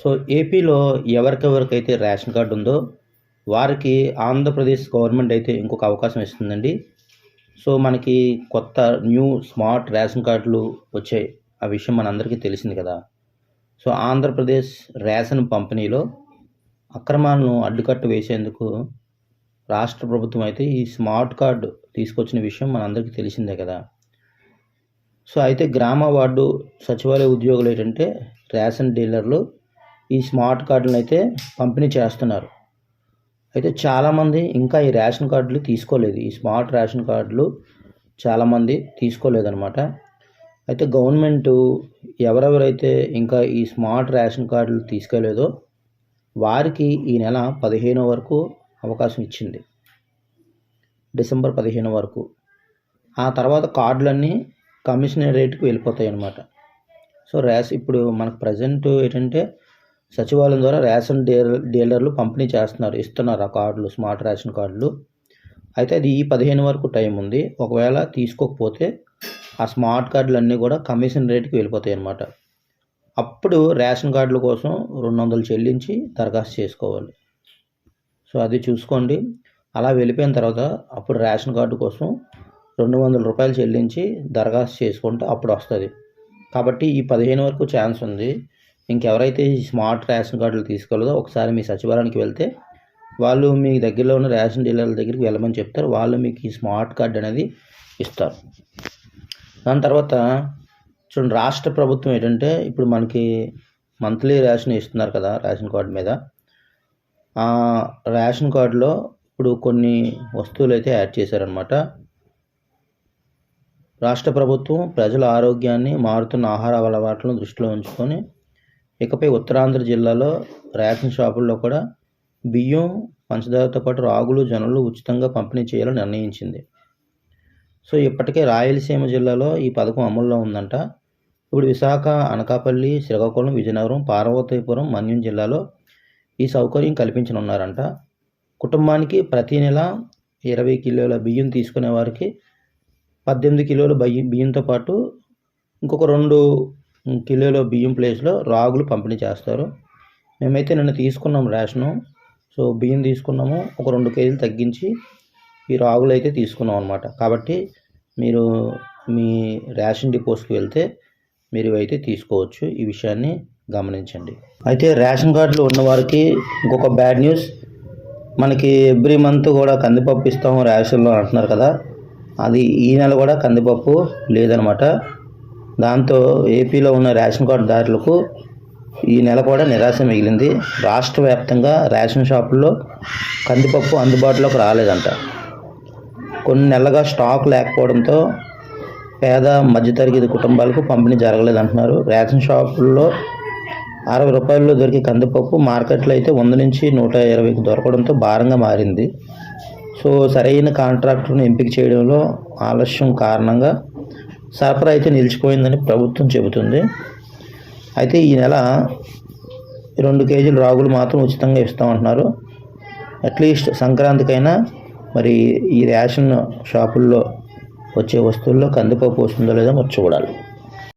So ఏపీలో ఎవరికెవరికైతే ration card ఉందో వారికి ఆంధ్రప్రదేశ్ గవర్నమెంట్ అయితే ఇంకొక అవకాశం ఇస్తుందండి. సో మనకి కొత్త న్యూ స్మార్ట్ రేషన్ కార్డులు వచ్చాయి. ఆ విషయం మనందరికీ తెలిసింది కదా. సో ఆంధ్రప్రదేశ్ రేషన్ పంపిణీలో అక్రమాలను అడ్డుకట్ట వేసేందుకు రాష్ట్ర ప్రభుత్వం అయితే ఈ స్మార్ట్ కార్డు తీసుకొచ్చిన విషయం మనందరికీ తెలిసిందే కదా. సో అయితే గ్రామ వార్డు సచివాలయ ఉద్యోగులు ఏంటంటే రేషన్ డీలర్లు ఈ స్మార్ట్ కార్డులను అయితే పంపిణీ చేస్తున్నారు. అయితే చాలామంది ఇంకా ఈ రేషన్ కార్డులు తీసుకోలేదు. ఈ స్మార్ట్ రేషన్ కార్డులు చాలామంది తీసుకోలేదన్నమాట. అయితే గవర్నమెంటు ఎవరెవరైతే ఇంకా ఈ స్మార్ట్ రేషన్ కార్డులు తీసుకోలేదో వారికి ఈ నెల 15 వరకు అవకాశం ఇచ్చింది. డిసెంబర్ 15 వరకు. ఆ తర్వాత కార్డులన్నీ కమిషనరేట్కి వెళ్ళిపోతాయి అన్నమాట. సో ఇప్పుడు మనకు ప్రజెంట్ ఏంటంటే సచివాలయం ద్వారా రేషన్ డీలర్లు పంపిణీ ఇస్తున్నారు ఆ కార్డులు, స్మార్ట్ రేషన్ కార్డులు. అయితే అది ఈ 15 వరకు టైం ఉంది. ఒకవేళ తీసుకోకపోతే ఆ స్మార్ట్ కార్డులు అన్నీ కూడా కమిషన్ రేట్కి వెళ్ళిపోతాయి అన్నమాట. అప్పుడు రేషన్ కార్డుల కోసం 200 చెల్లించి దరఖాస్తు చేసుకోవాలి. సో అది చూసుకోండి. అలా వెళ్ళిపోయిన తర్వాత అప్పుడు రేషన్ కార్డు కోసం 200 రూపాయలు చెల్లించి దరఖాస్తు చేసుకుంటే అప్పుడు వస్తుంది. కాబట్టి ఈ 15 వరకు ఛాన్స్ ఉంది. ఇంకెవరైతే ఈ స్మార్ట్ రేషన్ కార్డులు తీసుకోలేదో ఒకసారి మీ సచివాలయానికి వెళ్తే వాళ్ళు మీ దగ్గరలో ఉన్న రేషన్ డీలర్ల దగ్గరికి వెళ్ళమని చెప్తారు. వాళ్ళు మీకు ఈ స్మార్ట్ కార్డు అనేది ఇస్తారు. దాని తర్వాత చూడండి, రాష్ట్ర ప్రభుత్వం ఏంటంటే ఇప్పుడు మనకి మంత్లీ రేషన్ ఇస్తున్నారు కదా రేషన్ కార్డు మీద. ఆ రేషన్ కార్డులో ఇప్పుడు కొన్ని వస్తువులు అయితే యాడ్ చేశారనమాట. రాష్ట్ర ప్రభుత్వం ప్రజల ఆరోగ్యాన్ని, మారుతున్న ఆహార అలవాట్లను దృష్టిలో ఉంచుకొని ఇకపై ఉత్తరాంధ్ర జిల్లాలో రేషన్ షాపుల్లో కూడా బియ్యం, పంచదారతో పాటు రాగులు, జొన్నలు ఉచితంగా పంపిణీ చేయాలని నిర్ణయించింది. సో ఇప్పటికే రాయలసీమ జిల్లాలో ఈ పథకం అమల్లో ఉందంట. ఇప్పుడు విశాఖ, అనకాపల్లి, శ్రీకాకుళం, విజయనగరం, పార్వతీపురం, మన్యం జిల్లాలో ఈ సౌకర్యం కల్పించనున్నారంట. కుటుంబానికి ప్రతి నెల 20 కిలోల బియ్యం తీసుకునే వారికి 18 కిలోల బియ్యంతో పాటు ఇంకొక 2 కిలోల బియ్యం ప్లేస్లో రాగులు పంపిణీ చేస్తారు. మేమైతే నిన్న తీసుకున్నాం రేషను. సో బియ్యం తీసుకున్నాము, ఒక 2 కేజీలు తగ్గించి ఈ రాగులు అయితే తీసుకున్నాం అనమాట. కాబట్టి మీరు మీ రేషన్ డిపోస్కి వెళ్తే మీరు ఇవైతే తీసుకోవచ్చు. ఈ విషయాన్ని గమనించండి. అయితే రేషన్ కార్డులు ఉన్నవారికి ఇంకొక బ్యాడ్ న్యూస్. మనకి ఎవ్రీ మంత్ కూడా కందిపప్పు ఇస్తాము రేషన్లో అంటున్నారు కదా. అది ఈ నెల కూడా కందిపప్పు లేదనమాట. దాంతో ఏపీలో ఉన్న రేషన్ కార్డుదారులకు ఈ నెల కూడా నిరాశ మిగిలింది. రాష్ట్ర వ్యాప్తంగా రేషన్ షాపుల్లో కందిపప్పు అందుబాటులోకి రాలేదంట. కొన్ని నెలలుగా స్టాక్ లేకపోవడంతో పేద మధ్యతరగతి కుటుంబాలకు పంపిణీ జరగలేదంటున్నారు. రేషన్ షాపుల్లో 60 రూపాయల్లో దొరికే కందిపప్పు మార్కెట్లో అయితే 100 నుంచి 120కి దొరకడంతో భారంగా మారింది. సో సరైన కాంట్రాక్టర్ను ఎంపిక చేయడంలో ఆలస్యం కారణంగా సరఫరా అయితే నిలిచిపోయిందని ప్రభుత్వం చెబుతుంది. అయితే ఈ నెల 2 కేజీల రాగులు మాత్రం ఉచితంగా ఇస్తామంటున్నారు. అట్లీస్ట్ సంక్రాంతికైనా మరి ఈ రేషన్ షాపుల్లో వచ్చే వస్తువుల్లో కందిపప్పు వస్తుందో లేదో మరి చూడాలి.